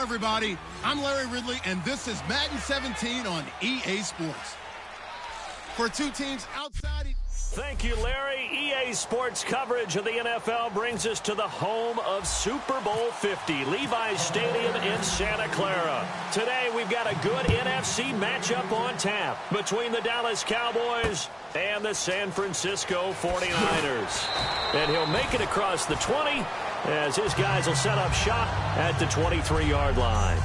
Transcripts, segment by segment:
everybody. I'm Larry Ridley, and this is Madden 17 on EA Sports. For two teams outside... Thank you, Larry. EA Sports coverage of the NFL brings us to the home of Super Bowl 50, Levi's Stadium in Santa Clara. Today, we've got a good NFC matchup on tap between the Dallas Cowboys and the San Francisco 49ers. And he'll make it across the 20 as his guys will set up shop at the 23-yard line.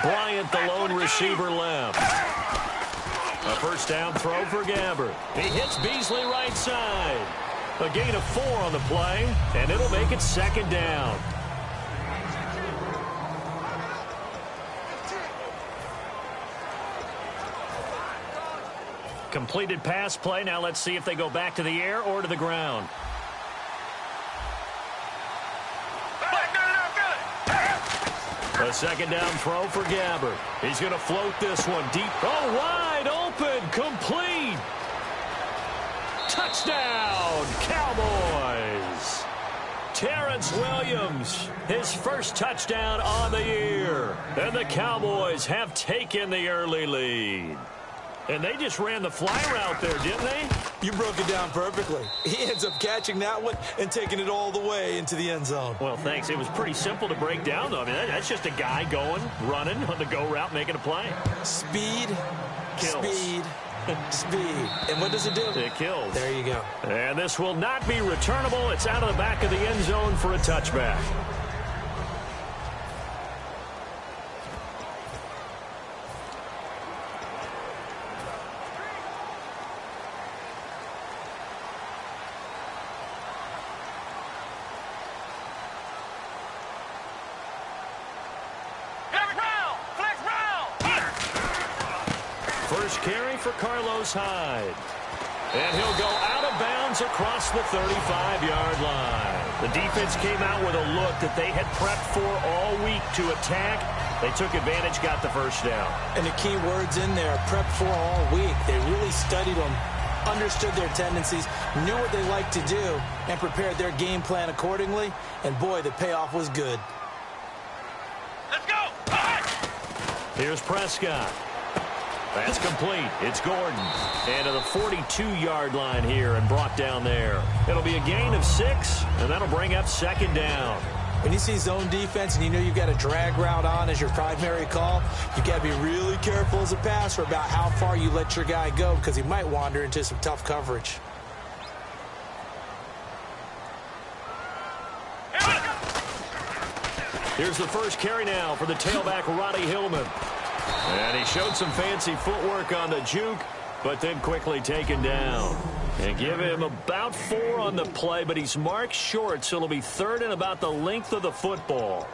Bryant, the lone receiver, left. A first down throw for Gabbert. He hits Beasley right side. A gain of 4 on the play, and it'll make it second down. Completed pass play. Now let's see if they go back to the air or to the ground. A second down throw for Gabbert. He's going to float this one deep. Oh, wide open. Complete. Touchdown, Cowboys. Terrence Williams, his first touchdown on the year. And the Cowboys have taken the early lead. And they just ran the fly route there, didn't they? You broke it down perfectly. He ends up catching that one and taking it all the way into the end zone. Well, thanks. It was pretty simple to break down, though. I mean, that's just a guy going, running on the go route, making a play. Speed, kills. Speed, speed. And what does it do? It kills. There you go. And this will not be returnable. It's out of the back of the end zone for a touchback. First carry for Carlos Hyde. And he'll go out of bounds across the 35-yard line. The defense came out with a look that they had prepped for all week to attack. They took advantage, got the first down. And the key words in there, prepped for all week. They really studied them, understood their tendencies, knew what they liked to do, and prepared their game plan accordingly. And, boy, the payoff was good. Let's go! Here's Prescott. That's complete. It's Gordon. And to the 42-yard line here and brought down there. It'll be a gain of 6, and that'll bring up second down. When you see zone defense and you know you've got a drag route on as your primary call, you've got to be really careful as a passer about how far you let your guy go because he might wander into some tough coverage. Here's the first carry now for the tailback, Roddy Hillman. And he showed some fancy footwork on the juke, but then quickly taken down. And give him about 4 on the play, but he's marked short, so it'll be third and about the length of the football.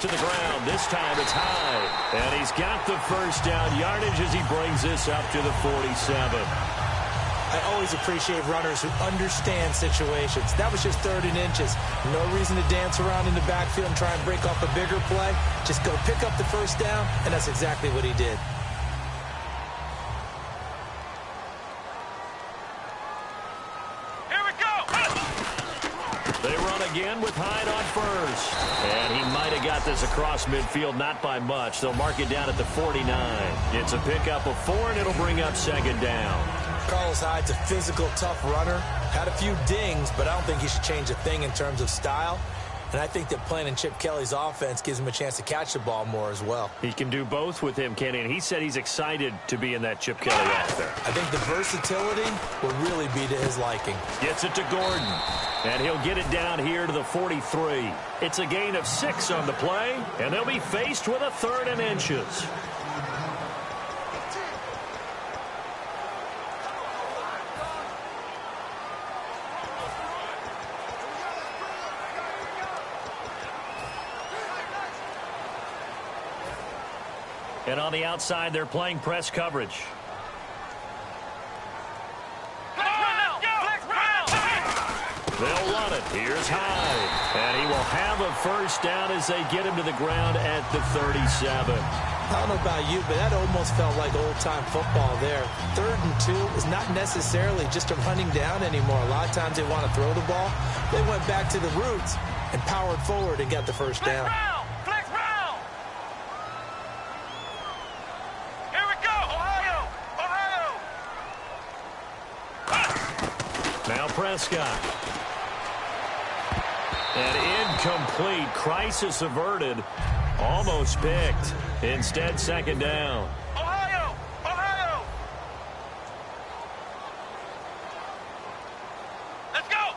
To the ground. This time it's Hyde. And he's got the first down yardage as he brings this up to the 47. I always appreciate runners who understand situations. That was just 3rd and inches. No reason to dance around in the backfield and try and break off a bigger play. Just go pick up the first down, and that's exactly what he did. Again with Hyde on first. And he might have got this across midfield, not by much. They'll mark it down at the 49. It's a pickup of 4, and it'll bring up second down. Carlos Hyde's a physical, tough runner. Had a few dings, but I don't think he should change a thing in terms of style. And I think that playing in Chip Kelly's offense gives him a chance to catch the ball more as well. He can do both with him, Kenny, and he said he's excited to be in that Chip Kelly offense. I think the versatility will really be to his liking. Gets it to Gordon, and he'll get it down here to the 43. It's a gain of 6 on the play, and they'll be faced with a 3rd and inches. And on the outside, they're playing press coverage. They'll run it. Here's Hyde. And he will have a first down as they get him to the ground at the 37. I don't know about you, but that almost felt like old-time football there. 3rd and 2 is not necessarily just a running down anymore. A lot of times they want to throw the ball. They went back to the roots and powered forward and got the first down. Flex round. Here we go, Ohio. Now Prescott. And incomplete. Crisis averted. Almost picked. Instead, 2nd down. Ohio. Let's go.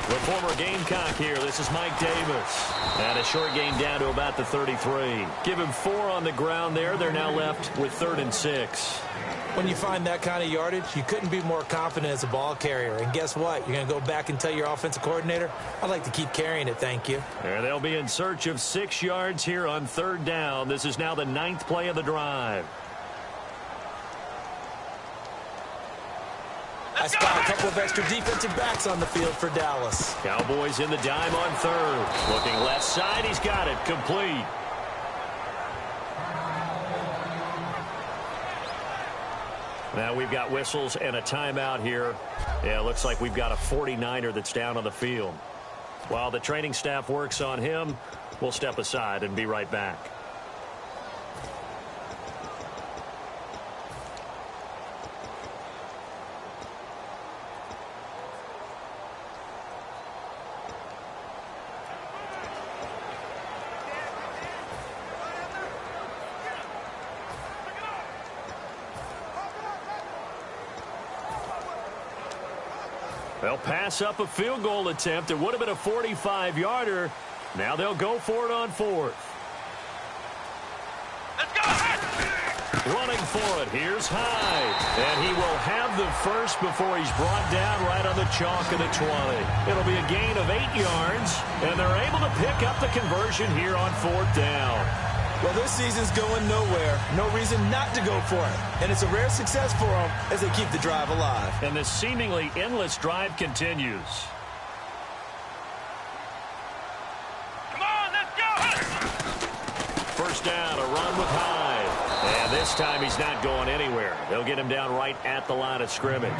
The former Gamecock here. This is Mike Davis. And a short gain down to about the 33. Give him 4 on the ground there. They're now left with 3rd and 6. When you find that kind of yardage, you couldn't be more confident as a ball carrier. And guess what? You're going to go back and tell your offensive coordinator, I'd like to keep carrying it, thank you. And they'll be in search of 6 yards here on 3rd down. This is now the 9th play of the drive. I spot a couple of extra defensive backs on the field for Dallas. Cowboys in the dime on 3rd. Looking left side. He's got it. Complete. Now we've got whistles and a timeout here. Yeah, it looks like we've got a 49er that's down on the field. While the training staff works on him, we'll step aside and be right back. They'll pass up a field goal attempt. It would have been a 45-yarder. Now they'll go for it on 4th. Let's go. Running for it. Here's Hyde. And he will have the first before he's brought down right on the chalk of the 20. It'll be a gain of 8 yards. And they're able to pick up the conversion here on 4th down. Well, this season's going nowhere. No reason not to go for it. And it's a rare success for them as they keep the drive alive. And this seemingly endless drive continues. Come on, let's go. First down, a run with Hyde. And this time he's not going anywhere. They'll get him down right at the line of scrimmage.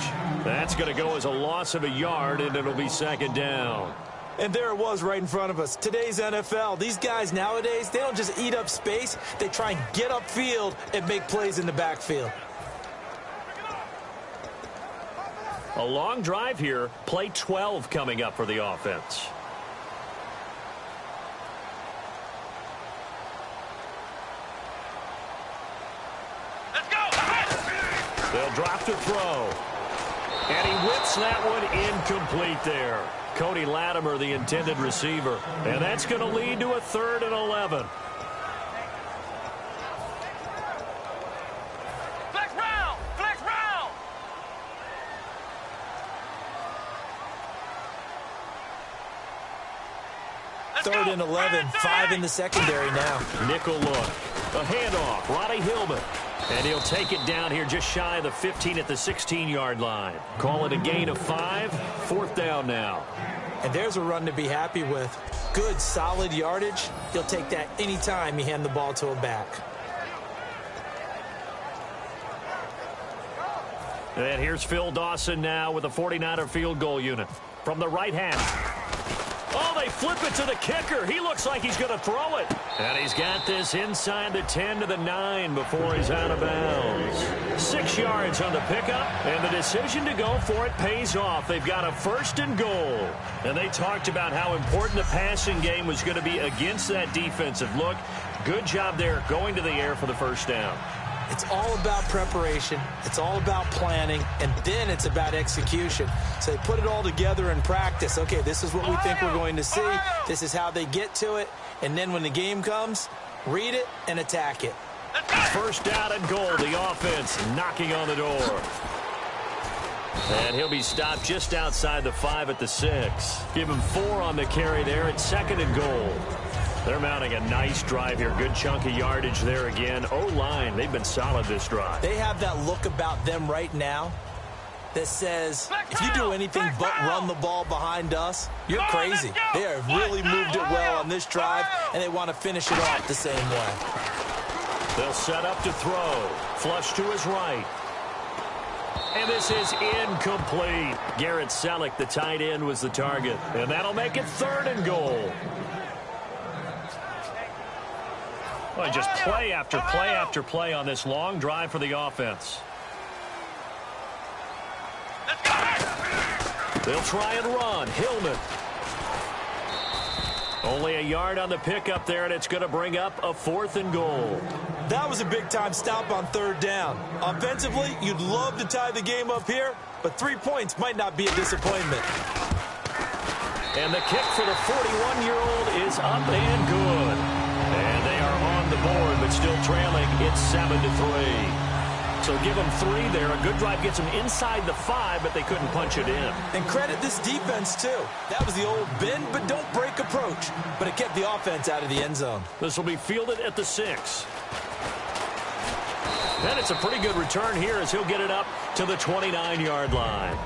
That's going to go as a loss of a yard, and it'll be 2nd down. And there it was right in front of us. Today's NFL, these guys nowadays, they don't just eat up space. They try and get upfield and make plays in the backfield. A long drive here. Play 12 coming up for the offense. Let's go. They'll drop to throw. And he whips that one incomplete there. Cody Latimer, the intended receiver. And that's going to lead to a 3rd and 11. Flex round. 3rd and 11, 5 in the secondary now. Nickel look. A handoff. Ronnie Hillman. And he'll take it down here just shy of the 15 at the 16-yard line. Call it a gain of 5. 4th down now. And there's a run to be happy with. Good, solid yardage. He'll take that anytime you hand the ball to a back. And here's Phil Dawson now with a 49er field goal unit. From the right hash. Oh, they flip it to the kicker. He looks like he's going to throw it. And he's got this inside the 10 to the 9 before he's out of bounds. 6 yards on the pickup, and the decision to go for it pays off. They've got a 1st and goal. And they talked about how important the passing game was going to be against that defensive look. Good job there going to the air for the 1st down. It's all about preparation. It's all about planning. And then it's about execution. So they put it all together in practice. Okay, this is what we think we're going to see. This is how they get to it. And then when the game comes, read it and attack it. 1st down and goal. The offense knocking on the door. And he'll be stopped just outside the 5 at the 6. Give him 4 on the carry there at 2nd and goal. They're mounting a nice drive here. Good chunk of yardage there again. O-line, they've been solid this drive. They have that look about them right now that says, if you do anything but run the ball behind us, you're crazy. They have really moved it well on this drive, and they want to finish it off the same way. They'll set up to throw. Flush to his right. And this is incomplete. Garrett Selleck, the tight end, was the target. And that'll make it 3rd and goal. Well, just play after play after play on this long drive for the offense. They'll try and run. Hillman. Only a yard on the pickup there, and it's going to bring up a 4th and goal. That was a big-time stop on 3rd down. Offensively, you'd love to tie the game up here, but 3 points might not be a disappointment. And the kick for the 41-year-old is up and good. And they are on the board, but still trailing. It's 7-3. So give them 3 there. A good drive gets them inside the 5, but they couldn't punch it in. And credit this defense, too. That was the old bend but don't break approach, but it kept the offense out of the end zone. This will be fielded at the 6. And it's a pretty good return here as he'll get it up to the 29-yard line.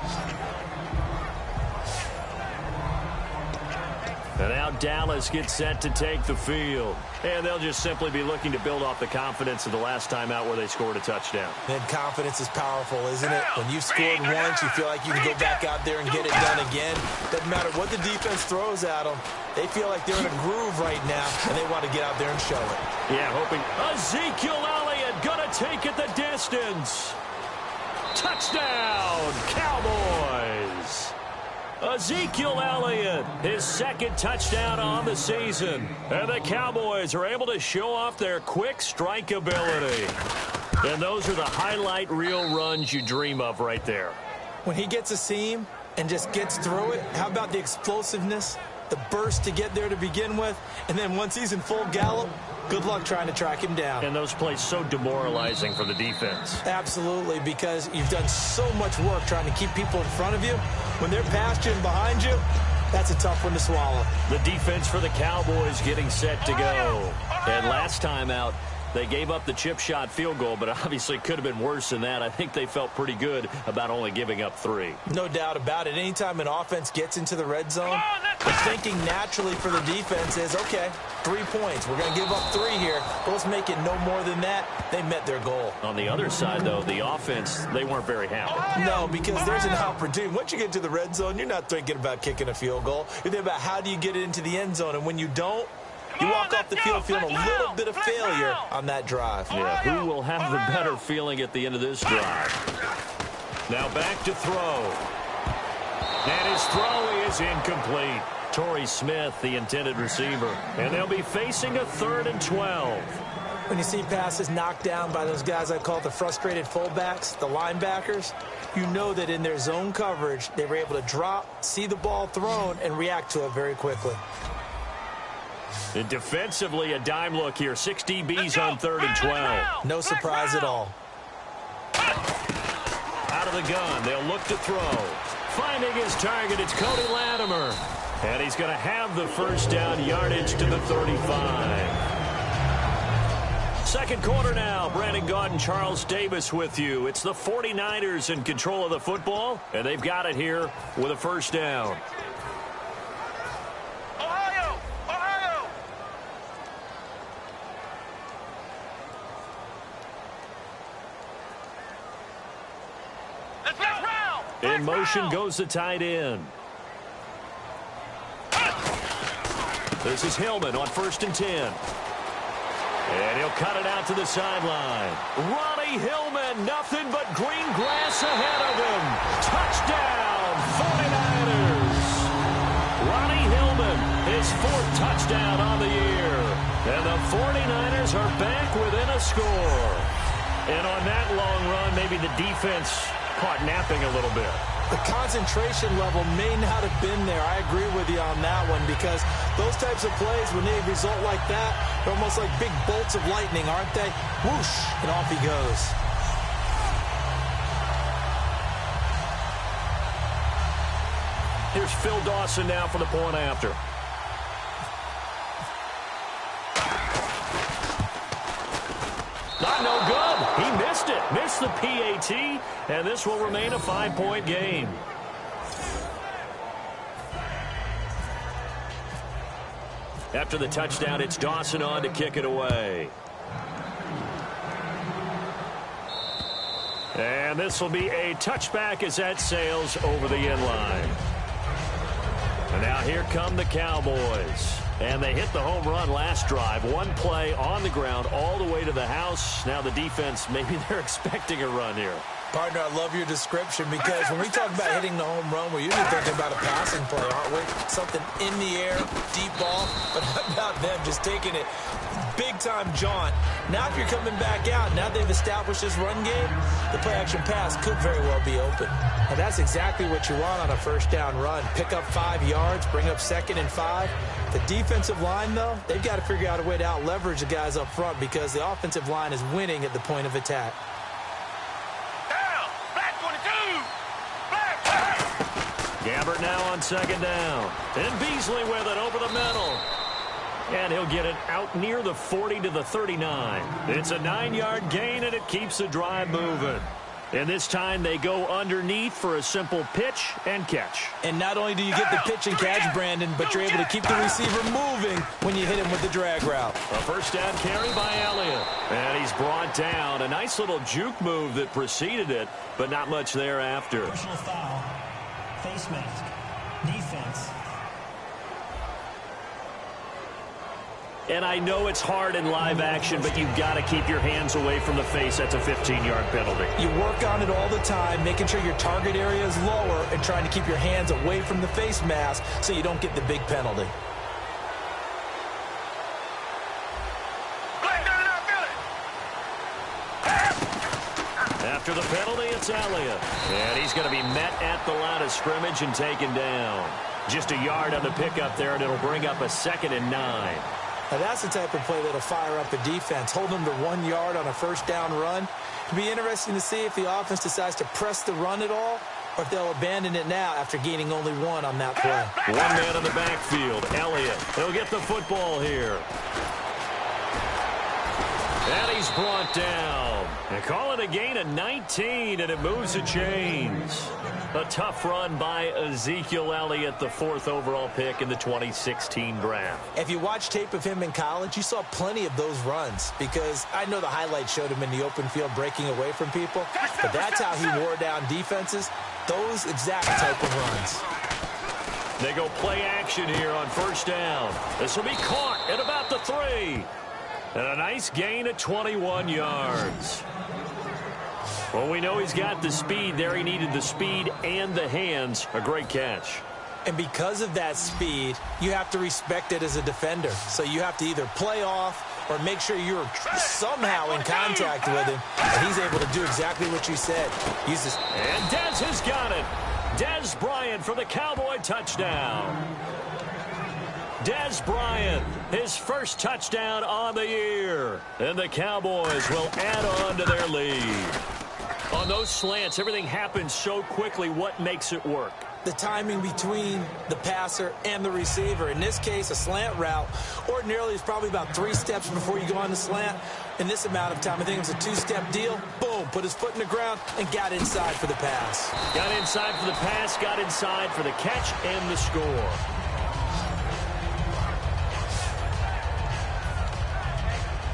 And now Dallas gets set to take the field. And they'll just simply be looking to build off the confidence of the last time out where they scored a touchdown. And confidence is powerful, isn't it? When you've scored once, you feel like you can go back out there and get it done again. Doesn't matter what the defense throws at them. They feel like they're in a groove right now, and they want to get out there and show it. Yeah, hoping Ezekiel Elliott going to take it the distance. Touchdown, Cowboys. Ezekiel Elliott, his 2nd touchdown on the season. And the Cowboys are able to show off their quick strike ability. And those are the highlight reel runs you dream of right there. When he gets a seam and just gets through it, how about the explosiveness, the burst to get there to begin with, and then once he's in full gallop, good luck trying to track him down. And those plays so demoralizing for the defense. Absolutely, because you've done so much work trying to keep people in front of you. When they're past you and behind you, that's a tough one to swallow. The defense for the Cowboys getting set to go. And last time out, they gave up the chip shot field goal, but obviously could have been worse than that. I think they felt pretty good about only giving up 3. No doubt about it. Anytime an offense gets into the red zone, the thinking naturally for the defense is, okay, 3 points. We're going to give up 3 here, but let's make it no more than that. They met their goal. On the other side, though, the offense, they weren't very happy. No, because there's an opportunity. Once you get to the red zone, you're not thinking about kicking a field goal. You're thinking about how do you get it into the end zone, and when you don't, you walk off the field feeling a little bit of failure on that drive. Yeah, who will have the better feeling at the end of this drive? Now back to throw. And his throw is incomplete. Torrey Smith, the intended receiver. And they'll be facing a 3rd and 12. When you see passes knocked down by those guys I call the frustrated fullbacks, the linebackers, you know that in their zone coverage, they were able to drop, see the ball thrown, and react to it very quickly. And defensively, a dime look here. 6 DBs on 3rd and 12. No surprise at all. Out of the gun, they'll look to throw. Finding his target, it's Cody Latimer. And he's going to have the first down, yardage to the 35. Second quarter now. Brandon Gaudin, Charles Davis with you. It's the 49ers in control of the football, and they've got it here with a first down. In motion goes the tight end. This is Hillman on 1st and 10. And he'll cut it out to the sideline. Ronnie Hillman, nothing but green grass ahead of him. Touchdown, 49ers. Ronnie Hillman, his 4th touchdown on the year. And the 49ers are back within a score. And on that long run, maybe the defense caught napping a little bit. The concentration level may not have been there. I agree with you on that one, because those types of plays, when they result like that, they're almost like big bolts of lightning, aren't they? Whoosh, and off he goes. Here's Phil Dawson now for the point after. Not no good. He missed it. Missed the PAT, and this will remain a 5-point game. After the touchdown, it's Dawson on to kick it away. And this will be a touchback as that sails over the end line. And now here come the Cowboys. And they hit the home run last drive. One play on the ground all the way to the house. Now the defense, maybe they're expecting a run here. Partner, I love your description because when we talk about hitting the home run, we're usually thinking about a passing play, aren't we? Something in the air, deep ball. But how about them just taking it big-time jaunt? Now if you're coming back out, now they've established this run game, the play-action pass could very well be open. And that's exactly what you want on a first-down run. Pick up 5 yards, bring up 2nd and 5. The defensive line, though, they've got to figure out a way to out-leverage the guys up front because the offensive line is winning at the point of attack. Gabbert now on 2nd down. And Beasley with it over the middle. And he'll get it out near the 40 to the 39. It's a 9-yard gain, and it keeps the drive moving. And this time they go underneath for a simple pitch and catch. And not only do you get the pitch and catch, Brandon, but you're able to keep the receiver moving when you hit him with the drag route. A first down carry by Elliott. And he's brought down. A nice little juke move that preceded it, but not much thereafter. Personal foul. Face mask. Defense. And I know it's hard in live action, but you've got to keep your hands away from the face. That's a 15-yard penalty. You work on it all the time, making sure your target area is lower and trying to keep your hands away from the face mask so you don't get the big penalty. After the penalty, it's Elliott. And he's going to be met at the line of scrimmage and taken down. Just a yard on the pickup there, and it'll bring up a 2nd and 9. Now that's the type of play that'll fire up a defense. Hold them to 1 yard on a first down run. It'll be interesting to see if the offense decides to press the run at all or if they'll abandon it now after gaining only 1 on that play. 1 man in the backfield, Elliott. He'll get the football here. And he's brought down. They call it a gain of 19, and it moves the chains. A tough run by Ezekiel Elliott, the 4th overall pick in the 2016 draft. If you watch tape of him in college, you saw plenty of those runs because I know the highlights showed him in the open field breaking away from people, but that's how he wore down defenses, those exact type of runs. They go play action here on first down. This will be caught at about the 3. And a nice gain of 21 yards. Well, we know he's got the speed there. He needed the speed and the hands. A great catch. And because of that speed, you have to respect it as a defender. So you have to either play off or make sure you're somehow in contact with him. And he's able to do exactly what you said. And Dez has got it. Dez Bryant for the Cowboy touchdown. Dez Bryant, his first touchdown on the year. And the Cowboys will add on to their lead. On those slants, everything happens so quickly. What makes it work? The timing between the passer and the receiver. In this case, a slant route ordinarily is probably about 3 steps before you go on the slant. In this amount of time, I think it was a 2-step deal. Boom, put his foot in the ground and got inside for the pass. Got inside for the pass, got inside for the catch and the score.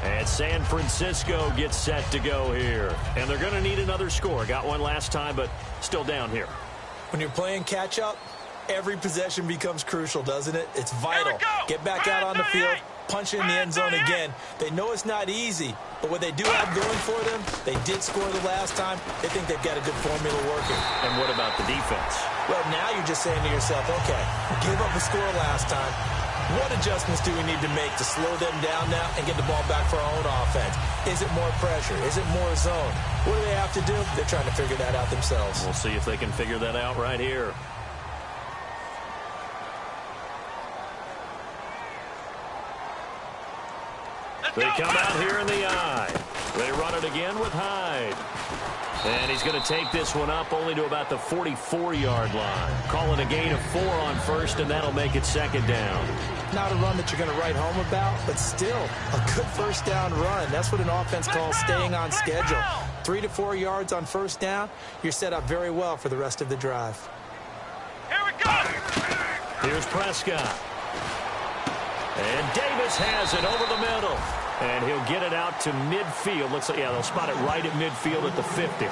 And San Francisco gets set to go here. And they're going to need another score. Got one last time, but still down here. When you're playing catch-up, every possession becomes crucial, doesn't it? It's vital. Get back out on the field, punch in the end zone again. They know it's not easy, but what they do have going for them, they did score the last time. They think they've got a good formula working. And what about the defense? Well, now you're just saying to yourself, okay, we gave up a score last time. What adjustments do we need to make to slow them down now and get the ball back for our own offense? Is it more pressure? Is it more zone? What do they have to do? They're trying to figure that out themselves. We'll see if they can figure that out right here. They come out here in the I. They run it again with Hyde. And he's going to take this one up only to about the 44-yard line. Calling a gain of 4 on first, and that'll make it second down. Not a run that you're going to write home about, but still a good first down run. That's what an offense calls staying on schedule. 3 to 4 yards on first down, you're set up very well for the rest of the drive. Here we go. Here's Prescott. And Davis has it over the middle. And he'll get it out to midfield. Looks like, yeah, they'll spot it right at midfield at the 50.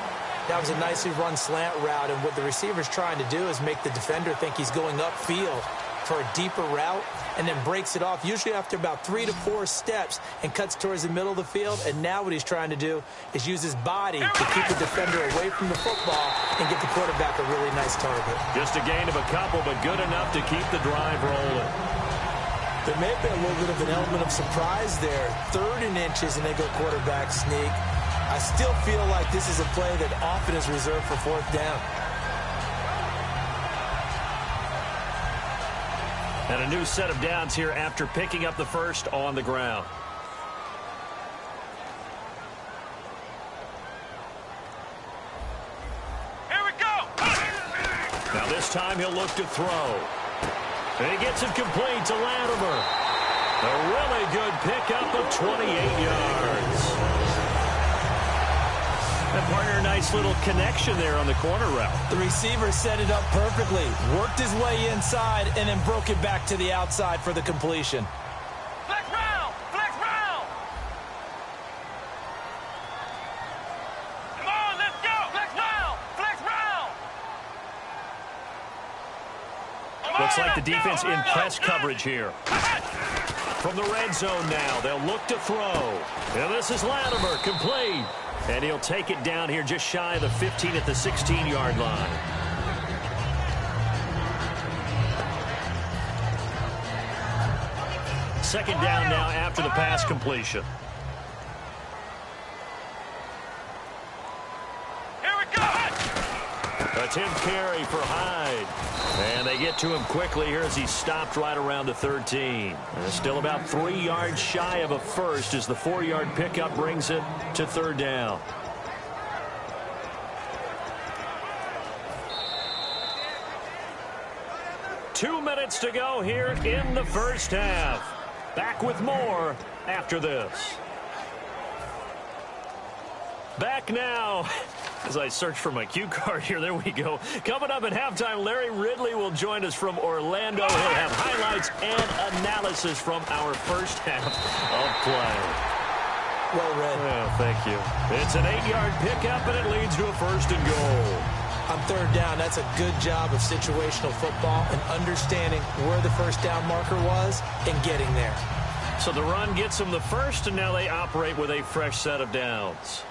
That was a nicely run slant route, and what the receiver's trying to do is make the defender think he's going upfield for a deeper route, and then breaks it off, usually after about 3 to 4 steps, and cuts towards the middle of the field. And now what he's trying to do is use his body to keep the defender away from the football and get the quarterback a really nice target. Just a gain of a couple, but good enough to keep the drive rolling. There may have been a little bit of an element of surprise there. 3rd and inches, and they go quarterback sneak. I still feel like this is a play that often is reserved for 4th down. And a new set of downs here after picking up the first on the ground. Here we go. Now this time he'll look to throw. And he gets it complete to Latimer. A really good pickup of 28 yards. And partner, a nice little connection there on the corner route. The receiver set it up perfectly, worked his way inside, and then broke it back to the outside for the completion. Flex round. Flex round. Come on, let's go. Flex round. Flex round. Looks like the defense in press coverage here. From the red zone now, they'll look to throw. And this is Latimer, complete. And he'll take it down here just shy of the 15 at the 16-yard line. Second down now after the pass completion. Here we go. Attempt carry for Hyde. And they get to him quickly here as he stopped right around the 13. And still about 3 yards shy of a first as the 4-yard pickup brings it to 3rd down. Two minutes to go here in the first half. Back with more after this. Back now. As I search for my cue card here, there we go. Coming up at halftime, Larry Ridley will join us from Orlando. He'll have highlights and analysis from our first half of play. Well read. Well, thank you. It's an 8-yard pickup, and it leads to a 1st and goal. On 3rd down, that's a good job of situational football and understanding where the first down marker was and getting there. So the run gets them the first, and now they operate with a fresh set of downs.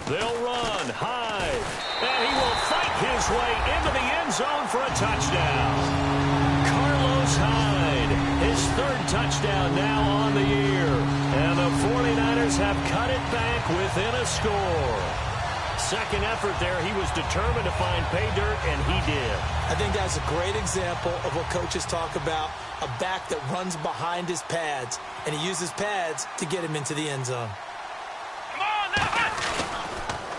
They'll run Hyde, and he will fight his way into the end zone for a touchdown. Carlos Hyde, his 3rd touchdown now on the year. And the 49ers have cut it back within a score. Second effort there, he was determined to find pay dirt, and he did. I think that's a great example of what coaches talk about, a back that runs behind his pads, and he uses pads to get him into the end zone. Come on, let's go.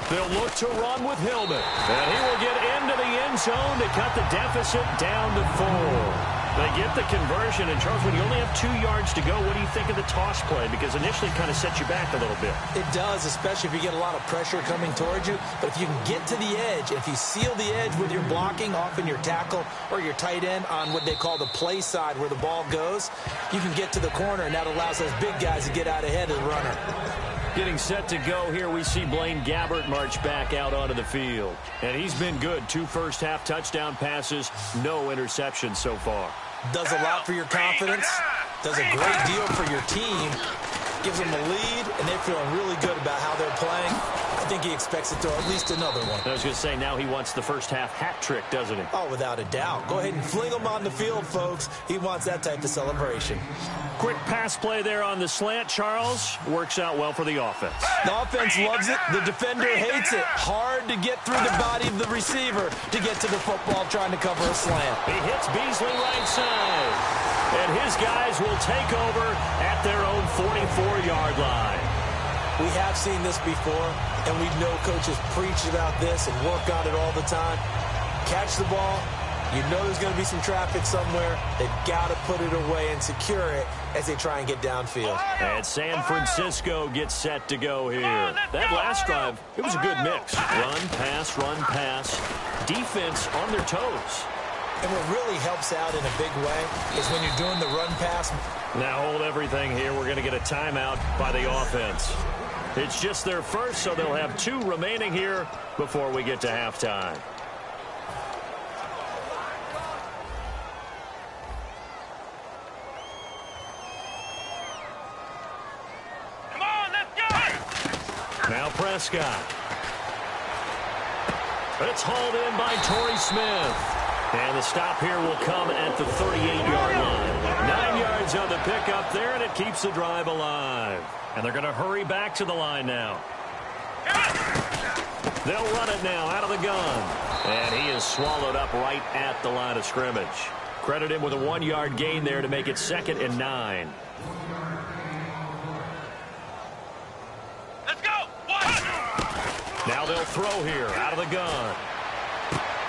They'll look to run with Hillman. And he will get into the end zone to cut the deficit down to 4. They get the conversion. And, Charles, when you only have 2 yards to go, what do you think of the toss play? Because initially it kind of sets you back a little bit. It does, especially if you get a lot of pressure coming towards you. But if you can get to the edge, if you seal the edge with your blocking, often your tackle or your tight end on what they call the play side where the ball goes, you can get to the corner, and that allows those big guys to get out ahead of the runner. Getting set to go here, we see Blaine Gabbert march back out onto the field. And he's been good. 2 first-half touchdown passes, no interceptions so far. Does a lot for your confidence, does a great deal for your team, gives them a lead, and they're feeling really good about how they're playing. I think he expects to throw at least another one. I was going to say, now he wants the first-half hat trick, doesn't he? Oh, without a doubt. Go ahead and fling him on the field, folks. He wants that type of celebration. Quick pass play there on the slant, Charles. Works out well for the offense. The offense loves it. The defender hates it. Hard to get through the body of the receiver to get to the football trying to cover a slant. He hits Beasley right side. And his guys will take over at their own 44-yard line. We have seen this before, and we know coaches preach about this and work on it all the time. Catch the ball. You know there's going to be some traffic somewhere. They've got to put it away and secure it as they try and get downfield. And San Francisco gets set to go here. That last drive, it was a good mix. Run, pass, defense on their toes. And what really helps out in a big way is when you're doing the run pass. Now hold everything here. We're going to get a timeout by the offense. It's just their first, so they'll have 2 remaining here before we get to halftime. Come on, let's go! Now Prescott. It's hauled in by Torrey Smith. And the stop here will come at the 38-yard line. 9 yards on the pickup there, and it keeps the drive alive. And they're going to hurry back to the line now. They'll run it now out of the gun. And he is swallowed up right at the line of scrimmage. Credit him with a 1-yard gain there to make it 2nd and 9. Let's go! Now they'll throw here out of the gun.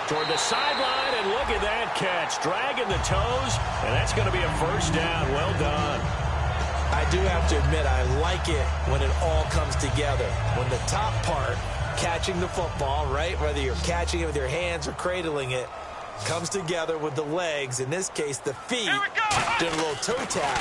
Toward the sideline, and look at that catch. Dragging the toes, and that's going to be a first down. Well done. I do have to admit, I like it when it all comes together. When the top part, catching the football, right, whether you're catching it with your hands or cradling it, comes together with the legs, in this case the feet, doing a little toe tap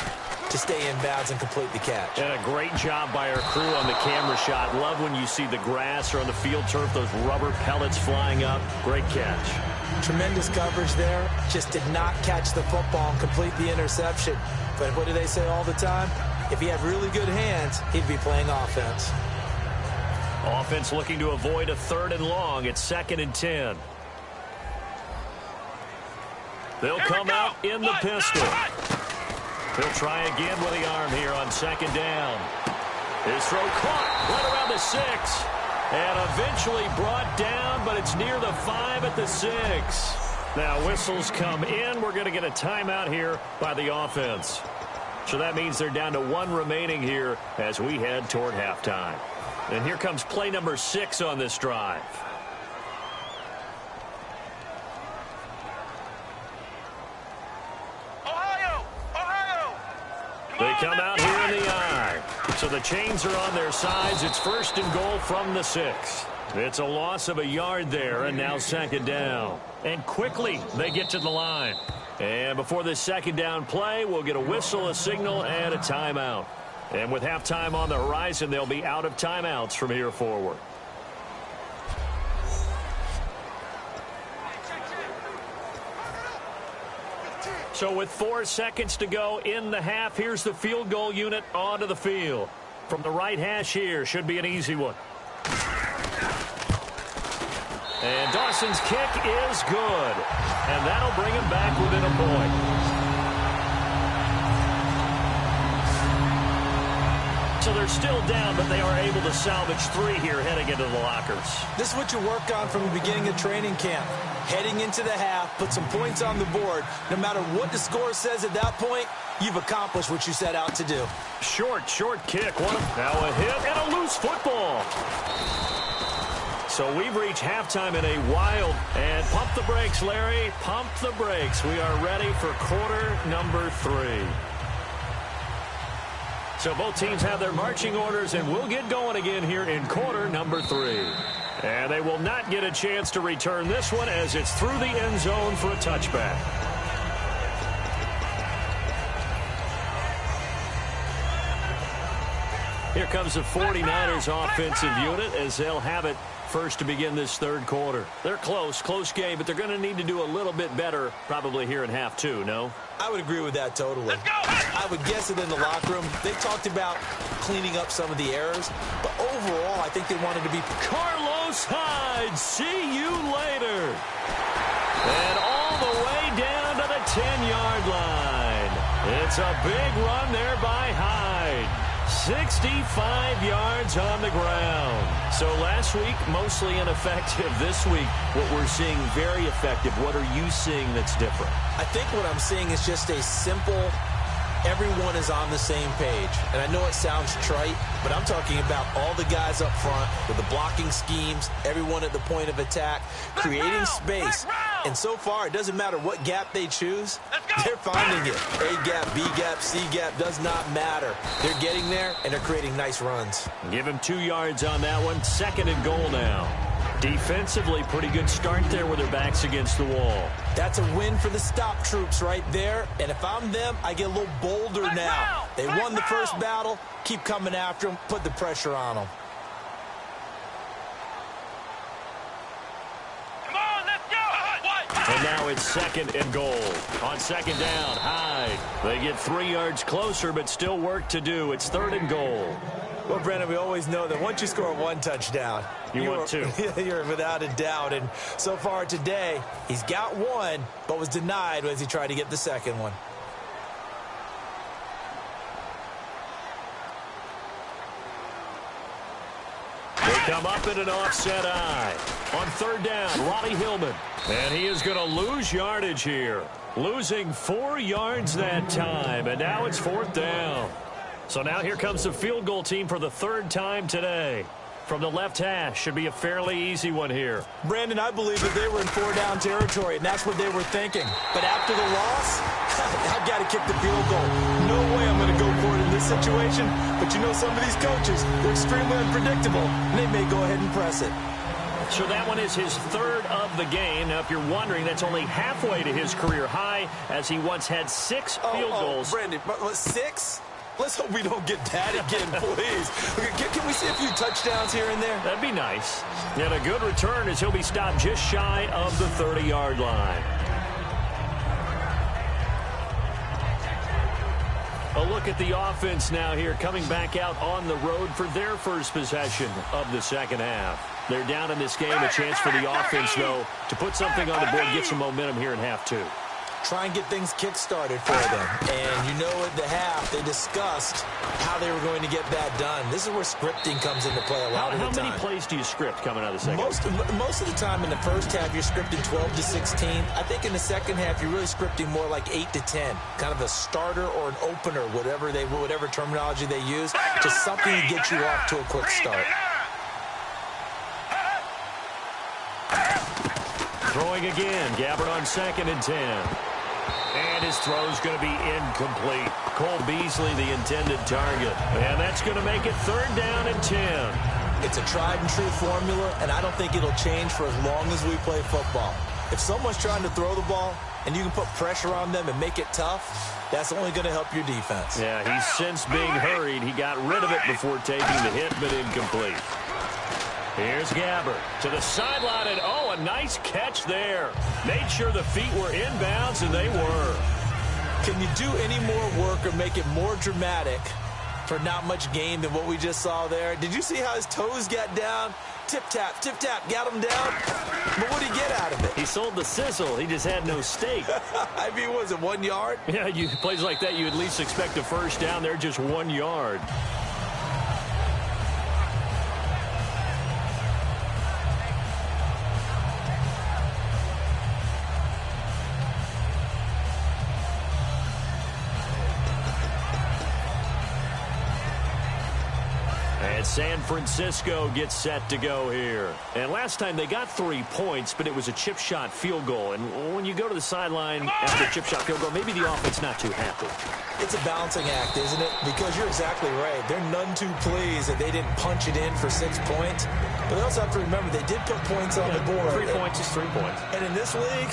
to stay in bounds and complete the catch. And a great job by our crew on the camera shot. Love when you see the grass or on the field turf, those rubber pellets flying up. Great catch. Tremendous coverage there. Just did not catch the football and complete the interception. But what do they say all the time? If he had really good hands, he'd be playing offense. Offense looking to avoid a 3rd and long. It's 2nd and 10. They'll come out in the pistol. He'll try again with the arm here on 2nd down. His throw caught right around the 6. And eventually brought down, but it's near the 5 at the 6. Now whistles come in. We're going to get a timeout here by the offense. So that means they're down to 1 remaining here as we head toward halftime. And here comes play number 6 on this drive. They come out here in the I. So the chains are on their sides. It's 1st and goal from the 6. It's a loss of a yard there, and now 2nd down. And quickly they get to the line. And before this 2nd down play, we'll get a whistle, a signal, and a timeout. And with halftime on the horizon, they'll be out of timeouts from here forward. So with 4 seconds to go in the half, here's the field goal unit onto the field. From the right hash here, should be an easy one. And Dawson's kick is good. And that'll bring him back within a point. So they're still down, but they are able to salvage 3 here heading into the lockers. This is what you work on from the beginning of training camp. Heading into the half, put some points on the board. No matter what the score says at that point, you've accomplished what you set out to do. Short kick. Now a hit and a loose football. So we've reached halftime in a wild. And pump the brakes, Larry. Pump the brakes. We are ready for quarter number 3. So both teams have their marching orders, and we'll get going again here in quarter number 3. And they will not get a chance to return this one as it's through the end zone for a touchback. Here comes the 49ers offensive unit as they'll have it first to begin this 3rd quarter. They're close game, but they're going to need to do a little bit better probably here in half 2, no? I would agree with that totally. I would guess that in the locker room, they talked about cleaning up some of the errors, but overall, I think they wanted to be... Carlos Hyde, see you later. And all the way down to the 10-yard line. It's a big run there by Hyde. 65 yards on the ground. So last week, mostly ineffective. This week, what we're seeing, very effective. What are you seeing that's different? I think what I'm seeing is just a simple everyone is on the same page. And I know it sounds trite, but I'm talking about all the guys up front with the blocking schemes, everyone at the point of attack, creating space. And so far, it doesn't matter what gap they choose, they're finding it. A gap, B gap, C gap, does not matter. They're getting there, and they're creating nice runs. Give him 2 yards on that one. 2nd and goal now. Defensively, pretty good start there with their backs against the wall. That's a win for the stop troops right there. And if I'm them, I get a little bolder now. They won the first battle. Keep coming after them. Put the pressure on them. Come on, let's go. And now it's 2nd and goal. On 2nd down, Hyde. They get 3 yards closer, but still work to do. It's 3rd and goal. Well, Brendan, we always know that once you score 1 touchdown, you want 2. You're without a doubt. And so far today, he's got 1, but was denied as he tried to get the 2nd one. They come up in an offset eye. On 3rd down, Ronnie Hillman. And he is going to lose yardage here. Losing 4 yards that time. And now it's 4th down. So now here comes the field goal team for the 3rd time today. From the left hash, should be a fairly easy one here. Brandon, I believe that they were in 4-down territory, and that's what they were thinking. But after the loss, I've got to kick the field goal. No way I'm going to go for it in this situation. But you know, some of these coaches, they're extremely unpredictable, and they may go ahead and press it. So that one is his 3rd of the game. Now, if you're wondering, that's only halfway to his career high, as he once had 6 field goals. Brandon, 6? Let's hope we don't get that again, please. Can we see a few touchdowns here and there? That'd be nice. And a good return as he'll be stopped just shy of the 30-yard line. A look at the offense now here, coming back out on the road for their first possession of the 2nd half. They're down in this game. A chance for the offense, though, to put something on the board, get some momentum here in half 2. Try and get things kick-started for them. And you know, at the half, they discussed how they were going to get that done. This is where scripting comes into play a lot of the time. How many plays do you script coming out of the 2nd? Most of the time in the first half, you're scripting 12 to 16. I think in the 2nd half, you're really scripting more like 8 to 10. Kind of a starter or an opener, whatever terminology they use. Just something to get you off to a quick start. Throwing again. Gabbard on 2nd and 10. And his throw's going to be incomplete. Cole Beasley, the intended target. And that's going to make it 3rd down and 10. It's a tried-and-true formula, and I don't think it'll change for as long as we play football. If someone's trying to throw the ball and you can put pressure on them and make it tough, that's only going to help your defense. Yeah, he's since being hurried. He got rid of it before taking the hit, but incomplete. Here's Gabbard to the sideline, and oh, a nice catch there. Made sure the feet were inbounds, and they were. Can you do any more work or make it more dramatic for not much gain than what we just saw there? Did you see how his toes got down? Tip-tap, got him down. But what did he get out of it? He sold the sizzle. He just had no steak. I mean, was it 1 yard? Yeah, plays like that, you at least expect a first down. They're just 1 yard. And San Francisco gets set to go here. And last time they got 3 points, but it was a chip shot field goal. And when you go to the sideline after a chip shot field goal, maybe the offense not too happy. It's a balancing act, isn't it? Because you're exactly right. They're none too pleased that they didn't punch it in for 6 points. But they also have to remember they did put points on the board. 3 points is 3 points. And in this league,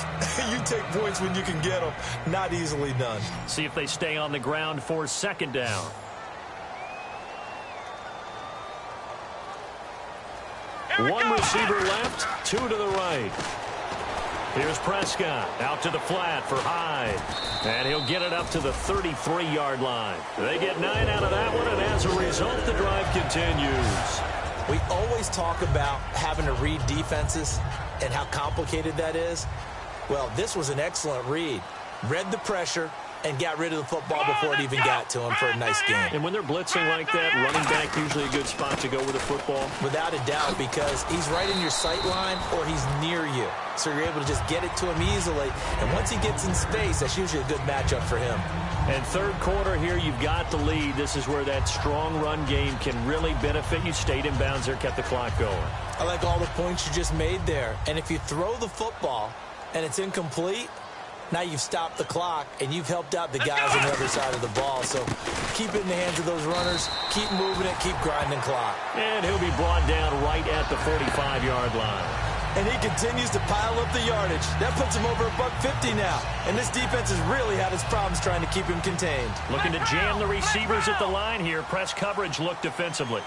you take points when you can get them. Not easily done. See if they stay on the ground for 2nd down. One receiver left, 2 to the right. Here's Prescott out to the flat for Hyde. And he'll get it up to the 33-yard line. They get 9 out of that one, and as a result, the drive continues. We always talk about having to read defenses and how complicated that is. Well, this was an excellent read. Read the pressure and got rid of the football before it even got to him for a nice game. And when they're blitzing like that, running back usually a good spot to go with the football? Without a doubt, because he's right in your sight line or he's near you. So you're able to just get it to him easily. And once he gets in space, that's usually a good matchup for him. And third quarter here, you've got the lead. This is where that strong run game can really benefit you. Stayed in bounds there, kept the clock going. I like all the points you just made there. And if you throw the football and it's incomplete, now you've stopped the clock and you've helped out the guys on the other side of the ball. So keep it in the hands of those runners. Keep moving it. Keep grinding clock. And he'll be brought down right at the 45-yard line. And he continues to pile up the yardage. That puts him over $150 now. And this defense has really had its problems trying to keep him contained. Looking to jam the receivers at the line here. Press coverage look defensively.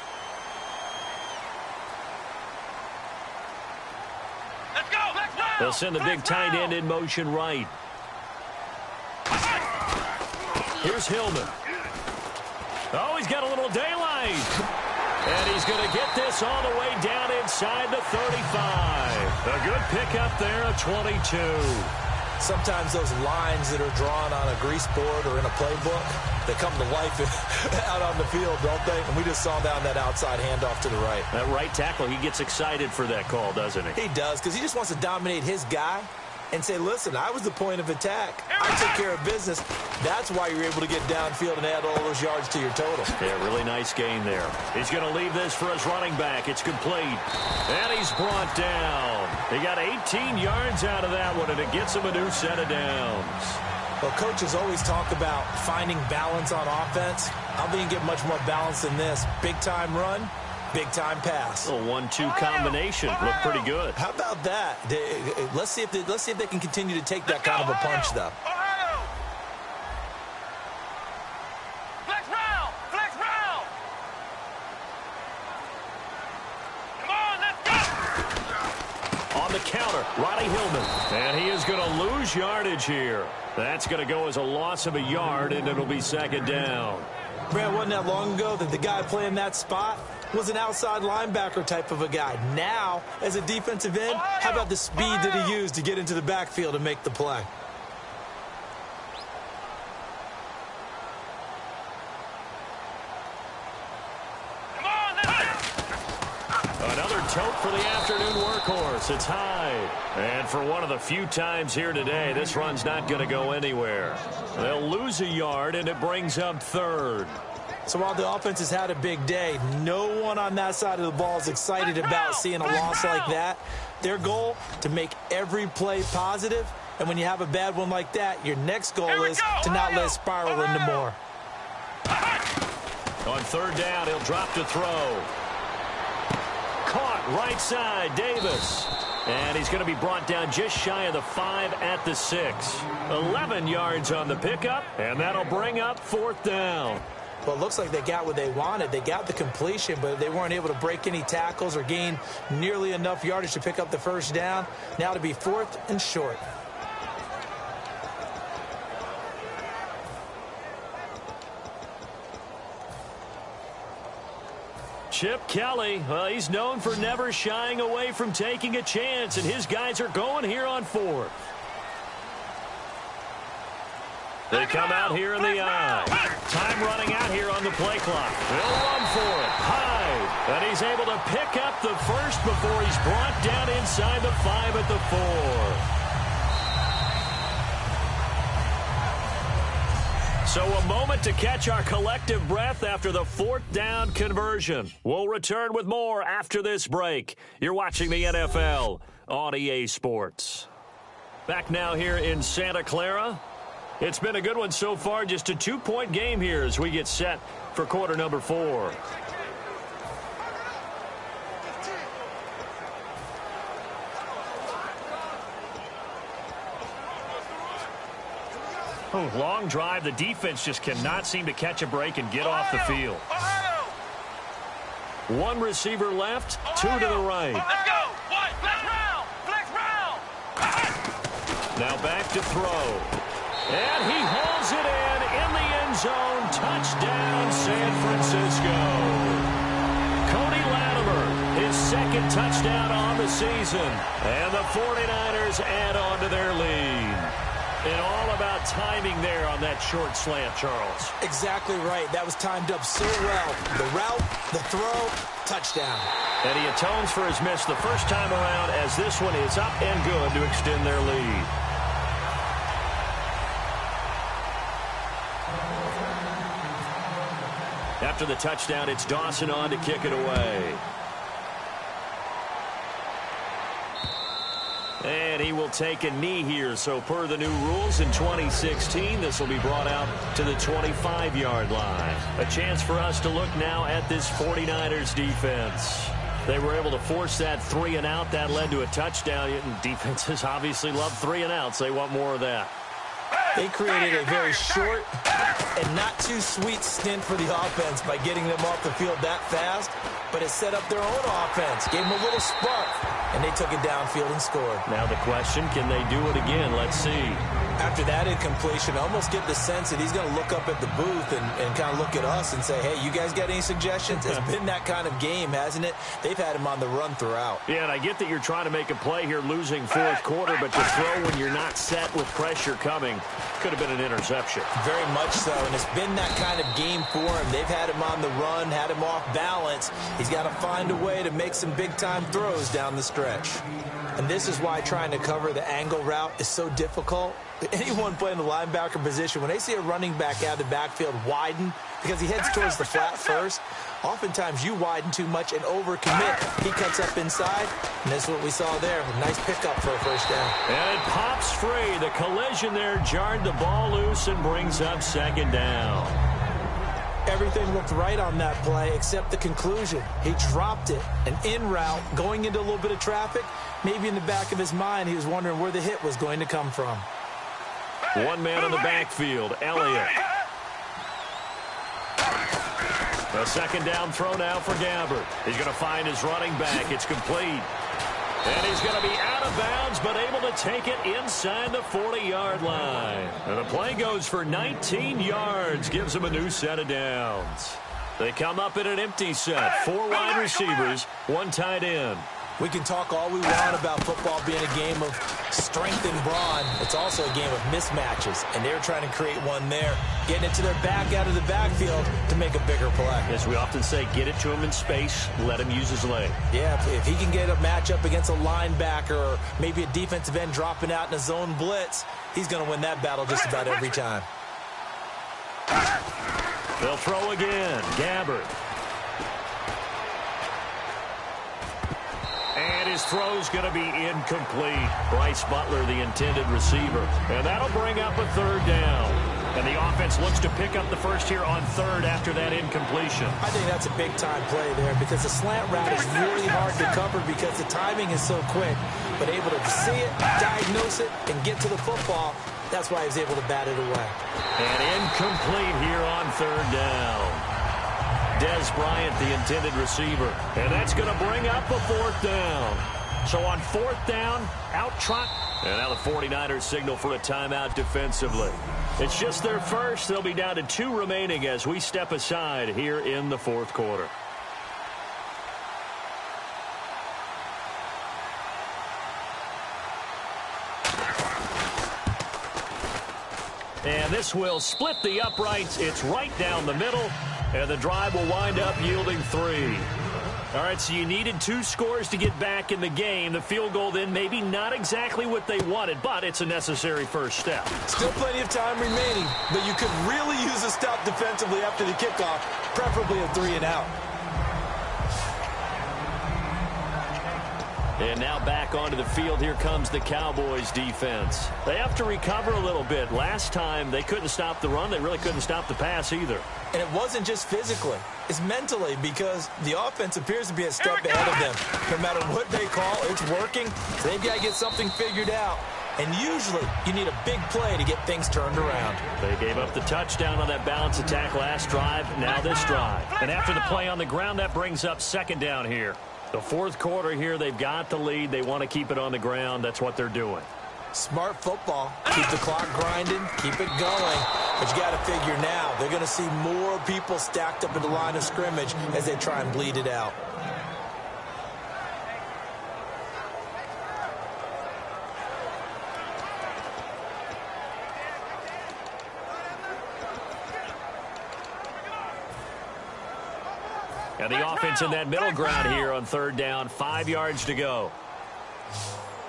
Let's go. Let's go. They'll send the big tight end in motion right. Here's Hillman. Oh, he's got a little daylight. And he's going to get this all the way down inside the 35. A good pickup there, a 22. Sometimes those lines that are drawn on a grease board or in a playbook, they come to life out on the field, don't they? And we just saw down that outside handoff to the right. That right tackle, he gets excited for that call, doesn't he? He does, because he just wants to dominate his guy and say, listen, I was the point of attack. I took care of business. That's why you're able to get downfield and add all those yards to your total. Yeah, really nice game there. He's going to leave this for his running back. It's complete. And he's brought down. He got 18 yards out of that one, and it gets him a new set of downs. Well, coaches always talk about finding balance on offense. I don't think you get much more balance than this. Big-time run, big-time pass. A 1-2 combination. Looked pretty good. How about that? Let's see if they can continue to take that kind of a punch, though. Flex round. Flex round. Come on, let's go. On the counter, Ronnie Hillman. And he is going to lose yardage here. That's going to go as a loss of a yard, and it'll be second down. Brad, wasn't that long ago that the guy playing that spot was an outside linebacker type of a guy. Now, as a defensive end, how about the speed that he used to get into the backfield and make the play? Come on, let's go. Another tote for the afternoon workhorse. It's Hyde. And for one of the few times here today, this run's not going to go anywhere. They'll lose a yard, and it brings up third. So while the offense has had a big day, no one on that side of the ball is excited about seeing a loss like that. Their goal, to make every play positive. And when you have a bad one like that, your next goal is to not let it spiral into more. On third down, he'll drop to throw. Caught right side, Davis. And he's going to be brought down just shy of the 5 at the 6. 11 yards on the pickup, and that'll bring up fourth down. Well, it looks like they got what they wanted. They got the completion, but they weren't able to break any tackles or gain nearly enough yardage to pick up the first down. Now to be fourth and short. Chip Kelly, well, he's known for never shying away from taking a chance, and his guys are going here on fourth. They come out here in the eye. Time running out here on the play clock. They'll run for it. Hyde. And he's able to pick up the first before he's brought down inside the 5 at the 4. So a moment to catch our collective breath after the fourth down conversion. We'll return with more after this break. You're watching the NFL on EA Sports. Back now here in Santa Clara. It's been a good one so far, just a 2-point game here as we get set for quarter number 4. Oh, long drive. The defense just cannot seem to catch a break and get off the field. One receiver left, 2 to the right. Let's go. Flex round. Flex round. Now back to throw. And he hauls it in the end zone. Touchdown, San Francisco. Cody Latimer, his second touchdown on the season. And the 49ers add on to their lead. And all about timing there on that short slant, Charles. Exactly right. That was timed up so well. The route, the throw, touchdown. And he atones for his miss the first time around as this one is up and good to extend their lead. after the touchdown, it's Dawson on to kick it away. And he will take a knee here. So per the new rules in 2016, this will be brought out to the 25-yard line. A chance for us to look now at this 49ers defense. They were able to force that 3-and-out. That led to a touchdown. And defenses obviously love 3-and-outs. They want more of that. They created a very short and not too sweet stint for the offense by getting them off the field that fast, but it set up their own offense, gave them a little spark, and they took it downfield and scored. Now the question, can they do it again? Let's see. After that incompletion, I almost get the sense that he's going to look up at the booth and kind of look at us and say, hey, you guys got any suggestions? It's been that kind of game, hasn't it? They've had him on the run throughout. Yeah, and I get that you're trying to make a play here losing fourth quarter, but to throw when you're not set with pressure coming could have been an interception. Very much so, and it's been that kind of game for him. They've had him on the run, had him off balance. He's got to find a way to make some big-time throws down the stretch. And this is why trying to cover the angle route is so difficult. Anyone playing the linebacker position, when they see a running back out of the backfield widen because he heads towards the flat first, oftentimes you widen too much and overcommit. He cuts up inside, and that's what we saw there. A nice pickup for a first down. And it pops free. The collision there jarred the ball loose and brings up second down. Everything looked right on that play except the conclusion. He dropped it, an in route, going into a little bit of traffic. Maybe in the back of his mind, he was wondering where the hit was going to come from. One man in the backfield, Elliott. A second down throw now for Gabbert. He's going to find his running back. It's complete. And he's going to be out of bounds, but able to take it inside the 40-yard line. And the play goes for 19 yards, gives him a new set of downs. They come up in an empty set. 4 wide receivers, 1 tight end. We can talk all we want about football being a game of strength and brawn. It's also a game of mismatches, and they're trying to create one there, getting it to their back out of the backfield to make a bigger play. As we often say, get it to him in space, let him use his leg. Yeah, if he can get a matchup against a linebacker or maybe a defensive end dropping out in a zone blitz, he's going to win that battle just about every time. They'll throw again. Gabbert. And his throw's going to be incomplete. Bryce Butler, the intended receiver. And that'll bring up a third down. And the offense looks to pick up the first here on third after that incompletion. I think that's a big-time play there because the slant route is really hard to cover because the timing is so quick. But able to see it, diagnose it, and get to the football, that's why he was able to bat it away. And incomplete here on third down. Dez Bryant, the intended receiver. And that's going to bring up a fourth down. So on fourth down, out trot. And now the 49ers signal for a timeout defensively. It's just their first. They'll be down to 2 remaining as we step aside here in the fourth quarter. And this will split the uprights. It's right down the middle. And the drive will wind up yielding 3. All right, so you needed 2 scores to get back in the game. The field goal then maybe not exactly what they wanted, but it's a necessary first step. Still plenty of time remaining, but you could really use a stop defensively after the kickoff, preferably a 3-and-out. And now back onto the field. Here comes the Cowboys defense. They have to recover a little bit. Last time they couldn't stop the run. They really couldn't stop the pass either. And it wasn't just physically. It's mentally because the offense appears to be a step ahead of them. No matter what they call, it's working. So they've got to get something figured out. And usually you need a big play to get things turned around. They gave up the touchdown on that balance attack last drive. Now this drive. And after the play on the ground, that brings up second down here. The fourth quarter here, they've got the lead. They want to keep it on the ground. That's what they're doing. Smart football. Keep the clock grinding. Keep it going. But you got to figure now, they're going to see more people stacked up in the line of scrimmage as they try and bleed it out. And the offense in that middle ground here on third down. 5 yards to go.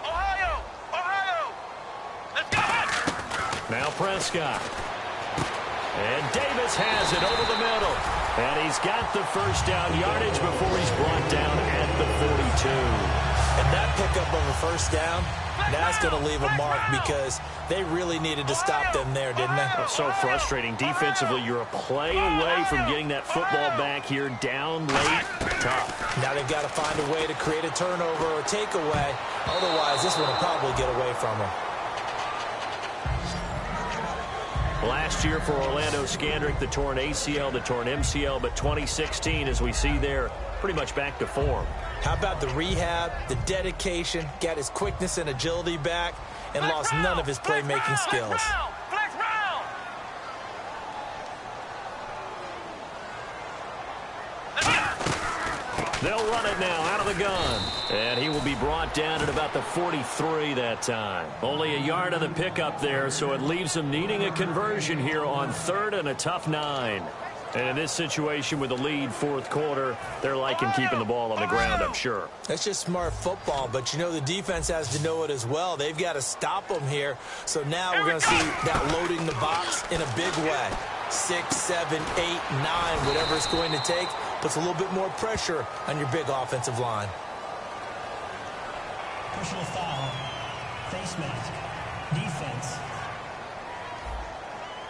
Ohio! Ohio! Let's go! Now Prescott. And Davis has it over the middle. And he's got the first down yardage before he's brought down at the 42. And that pickup of a first down, that's going to leave a mark because they really needed to stop them there, didn't they? Oh, so frustrating. Defensively, you're a play away from getting that football back here down late. Tough. Now they've got to find a way to create a turnover or takeaway. Otherwise, this one will probably get away from them. Last year for Orlando Scandrick, the torn ACL, the torn MCL, but 2016, as we see there, pretty much back to form. How about the rehab, the dedication, got his quickness and agility back, and lost none of his playmaking skills. Flex round. They'll run it now out of the gun. And he will be brought down at about the 43 that time. Only a yard of the pickup there, so it leaves them needing a conversion here on 3rd and a tough 9. And in this situation with the lead, 4th quarter, they're liking keeping the ball on the ground, I'm sure. That's just smart football, but you know the defense has to know it as well. They've got to stop them here. So now we're going to see that loading the box in a big way. 6, 7, 8, 9, whatever it's going to take, puts a little bit more pressure on your big offensive line. Personal foul. Face mask. Defense.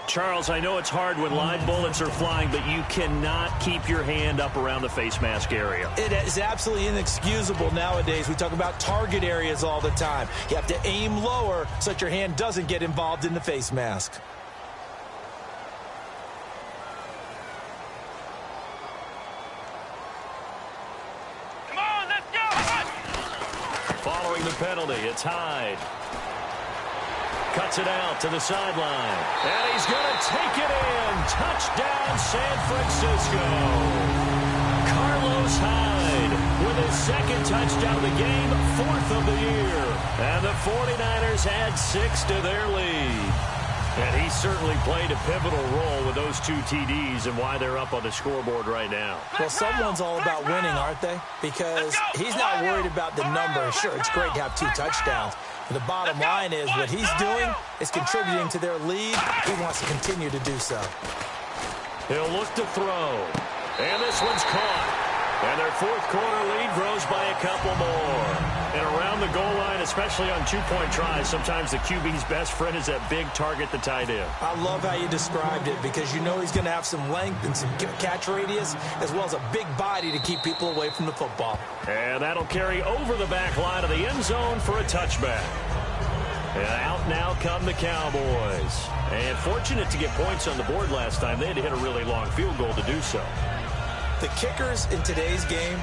Charles, I know it's hard when live bullets are flying, but you cannot keep your hand up around the face mask area. It is absolutely inexcusable nowadays. We talk about target areas all the time. You have to aim lower so that your hand doesn't get involved in the face mask. Come on, let's go. Following the penalty, it's Hyde. Cuts it out to the sideline. And he's going to take it in. Touchdown, San Francisco. Carlos Hyde with his 2nd touchdown of the game, 4th of the year. And the 49ers add 6 to their lead. And he certainly played a pivotal role with those 2 TDs and why they're up on the scoreboard right now. Well, someone's all about winning, aren't they? Because he's not worried about the number. Sure, it's great to have 2 touchdowns. But the bottom line is what he's doing is contributing to their lead. He wants to continue to do so. He'll look to throw. And this one's caught. And their 4th quarter lead grows by a couple more. And around the goal line, especially on 2-point tries, sometimes the QB's best friend is that big target, the tight end. I love how you described it because you know he's going to have some length and some catch radius as well as a big body to keep people away from the football. And that'll carry over the back line of the end zone for a touchback. And out now come the Cowboys. And fortunate to get points on the board last time. They had to hit a really long field goal to do so. The kickers in today's game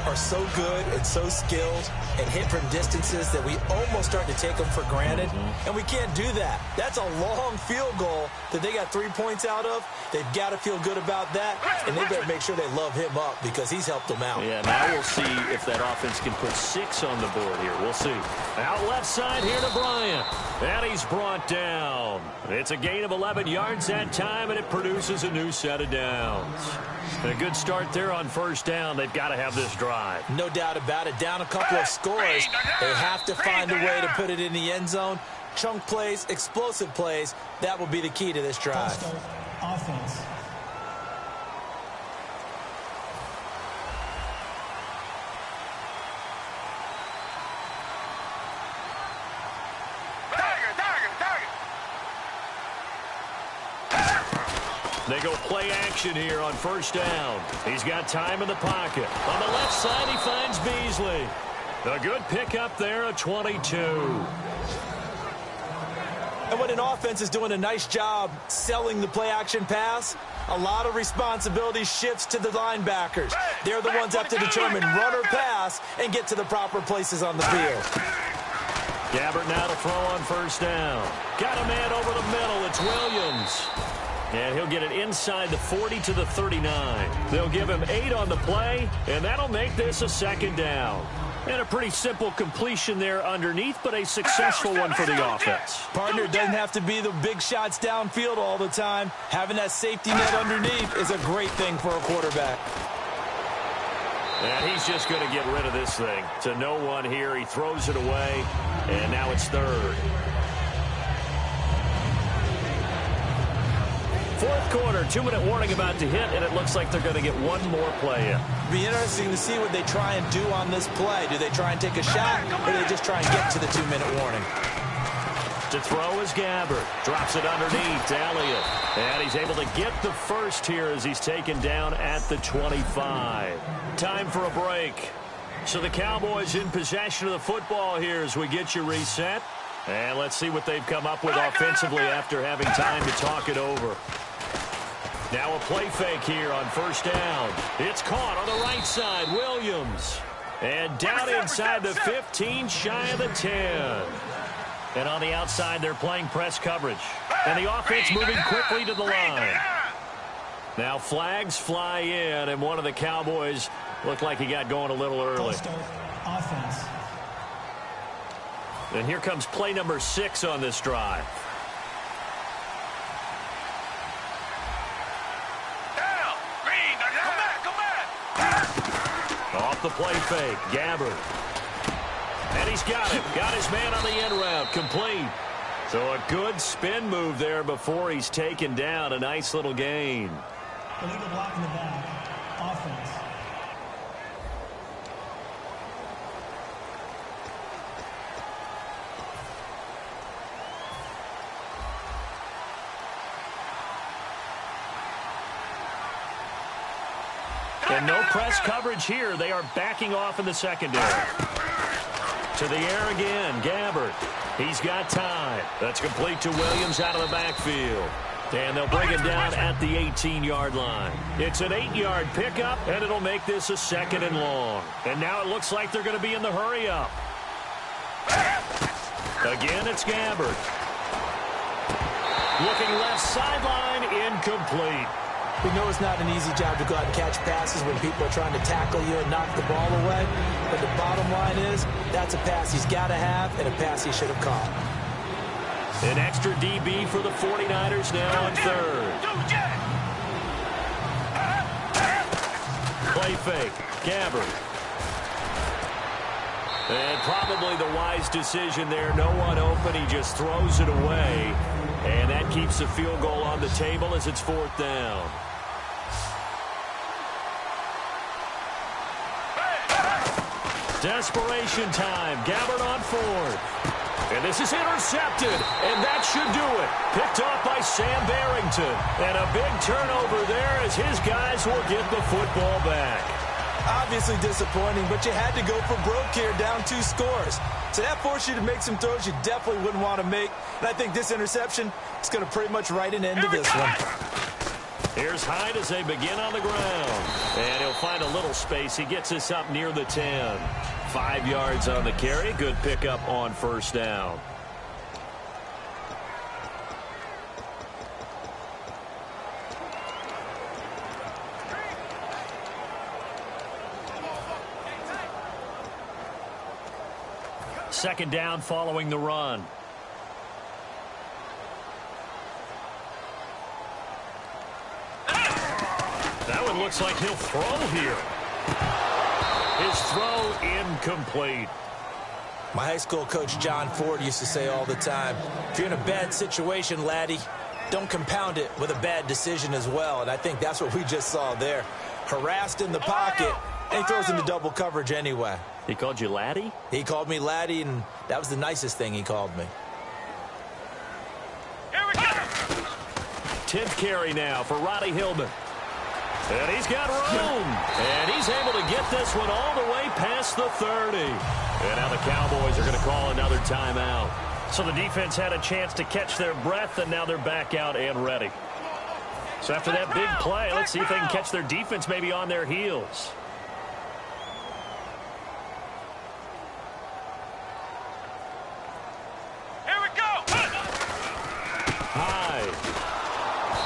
are so good and so skilled and hit from distances that we almost start to take them for granted. And we can't do that. That's a long field goal that they got 3 points out of. They've got to feel good about that. And they better make sure they love him up because he's helped them out. Yeah, now we'll see if that offense can put 6 on the board here. We'll see. Out left side here to Bryant. And he's brought down. It's a gain of 11 yards that time, and it produces a new set of downs. A good start there on 1st down. They've got to have this drive. No doubt about it. Down a couple of scores. They have to find a way to put it in the end zone. Chunk plays, explosive plays. That will be the key to this drive. Offense. They go play action here on 1st down. He's got time in the pocket. On the left side, he finds Beasley. A good pickup there, a 22. And when an offense is doing a nice job selling the play-action pass, a lot of responsibility shifts to the linebackers. They're the ones that have to determine run or pass and get to the proper places on the field. Gabbert now to throw on 1st down. Got a man over the middle. It's Williams. And he'll get it inside the 40 to the 39. They'll give him 8 on the play, and that'll make this a 2nd down. And a pretty simple completion there underneath, but a successful one for the offense. Partner, doesn't have to be the big shots downfield all the time. Having that safety net underneath is a great thing for a quarterback. And he's just going to get rid of this thing. To no one here, he throws it away, and now it's 3rd. Fourth quarter, 2-minute warning about to hit, and it looks like they're going to get one more play in. It'll be interesting to see what they try and do on this play. Do they try and take a shot, or do they just try and get to the 2-minute warning? To throw is Gabbert. Drops it underneath to Elliott. And he's able to get the first here as he's taken down at the 25. Time for a break. So the Cowboys in possession of the football here as we get you reset. And let's see what they've come up with offensively after having time to talk it over. Now a play fake here on first down. It's caught on the right side. Williams. And down inside the 15, shy of the 10. And on the outside, they're playing press coverage. And the offense moving quickly to the line. Now flags fly in, and one of the Cowboys looked like he got going a little early. Offense. And here comes play number 6 on this drive. Down. Green. Come back. Off the play fake. Gabbert. And he's got him. Got his man on the end route. Complete. So a good spin move there before he's taken down. A nice little gain. Illegal block in the back. Offense. And no press coverage here. They are backing off in the secondary. To the air again, Gabbert. He's got time. That's complete to Williams out of the backfield. And they'll bring it down at the 18-yard line. It's an 8-yard pickup, and it'll make this a 2nd and long. And now it looks like they're going to be in the hurry-up. Again, it's Gabbert. Looking left sideline, incomplete. We know it's not an easy job to go out and catch passes when people are trying to tackle you and knock the ball away. But the bottom line is, that's a pass he's got to have and a pass he should have caught. An extra DB for the 49ers now on 3rd. Play fake. Gabbert. And probably the wise decision there. No one open. He just throws it away. And that keeps the field goal on the table as it's 4th down. Desperation time. Gabbert on 4th. And this is intercepted. And that should do it. Picked off by Sam Barrington. And a big turnover there as his guys will get the football back. Obviously disappointing, but you had to go for broke here, down 2 scores. So that forced you to make some throws you definitely wouldn't want to make. And I think this interception is going to pretty much write an end to this one. Here's Hyde as they begin on the ground. And he'll find a little space. He gets this up near the 10. 5 yards on the carry. Good pickup on first down. Second down following the run. That one looks like he'll throw here. His throw incomplete. My high school coach John Ford used to say all the time, if you're in a bad situation, laddie, don't compound it with a bad decision as well. And I think that's what we just saw there. Harassed in the pocket, and he throws into double coverage anyway. He called you laddie? He called me laddie, and that was the nicest thing he called me. Here we go. 10th carry now for Roddy Hillman. And he's got room. And he's able to get this one all the way past the 30. And now the Cowboys are going to call another timeout. So the defense had a chance to catch their breath, and now they're back out and ready. So after that big play, let's see if they can catch their defense maybe on their heels.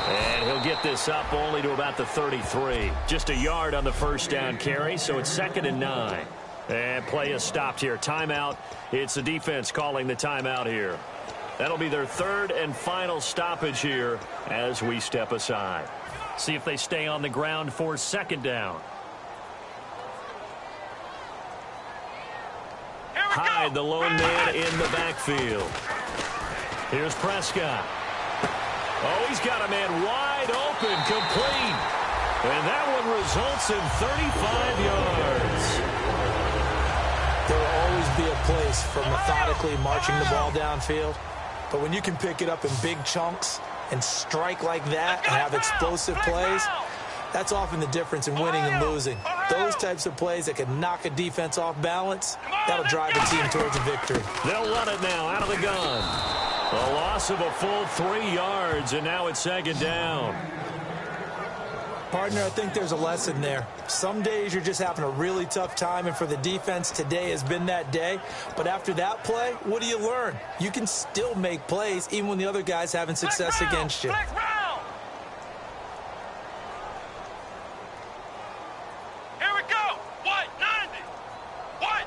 And he'll get this up only to about the 33. Just a yard on the first down carry, so it's 2nd and 9. And play is stopped here. Timeout. It's the defense calling the timeout here. That'll be their 3rd and final stoppage here as we step aside. See if they stay on the ground for 2nd down. Hyde, the lone man in the backfield. Here's Prescott. Oh, he's got a man wide open, complete. And that one results in 35 yards. There will always be a place for methodically marching the ball downfield. But when you can pick it up in big chunks and strike like that and have explosive plays, that's often the difference in winning and losing. Those types of plays that can knock a defense off balance, that'll drive a team towards a victory. They'll run it now out of the gun. A loss of a full 3 yards, and now it's second down. Partner, I think there's a lesson there. Some days you're just having a really tough time, and for the defense, today has been that day. But after that play, what do you learn? You can still make plays even when the other guy's having success against you. Here we go. White 90. White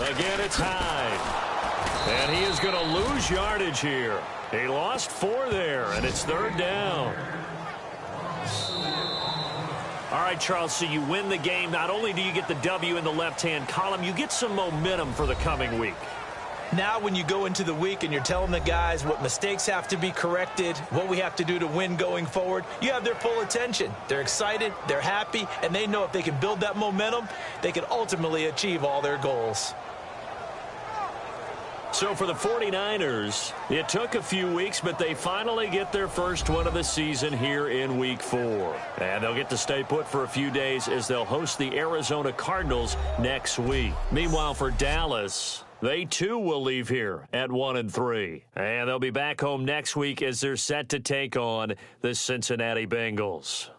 90. Again, it's Hyde. And he is going to lose yardage here. He lost 4 there, and it's third down. All right, Charles, so you win the game. Not only do you get the W in the left-hand column, you get some momentum for the coming week. Now when you go into the week and you're telling the guys what mistakes have to be corrected, what we have to do to win going forward, you have their full attention. They're excited, they're happy, and they know if they can build that momentum, they can ultimately achieve all their goals. So for the 49ers, it took a few weeks, but they finally get their first one of the season here in Week 4. And they'll get to stay put for a few days as they'll host the Arizona Cardinals next week. Meanwhile, for Dallas, they too will leave here at 1-3. And they'll be back home next week as they're set to take on the Cincinnati Bengals.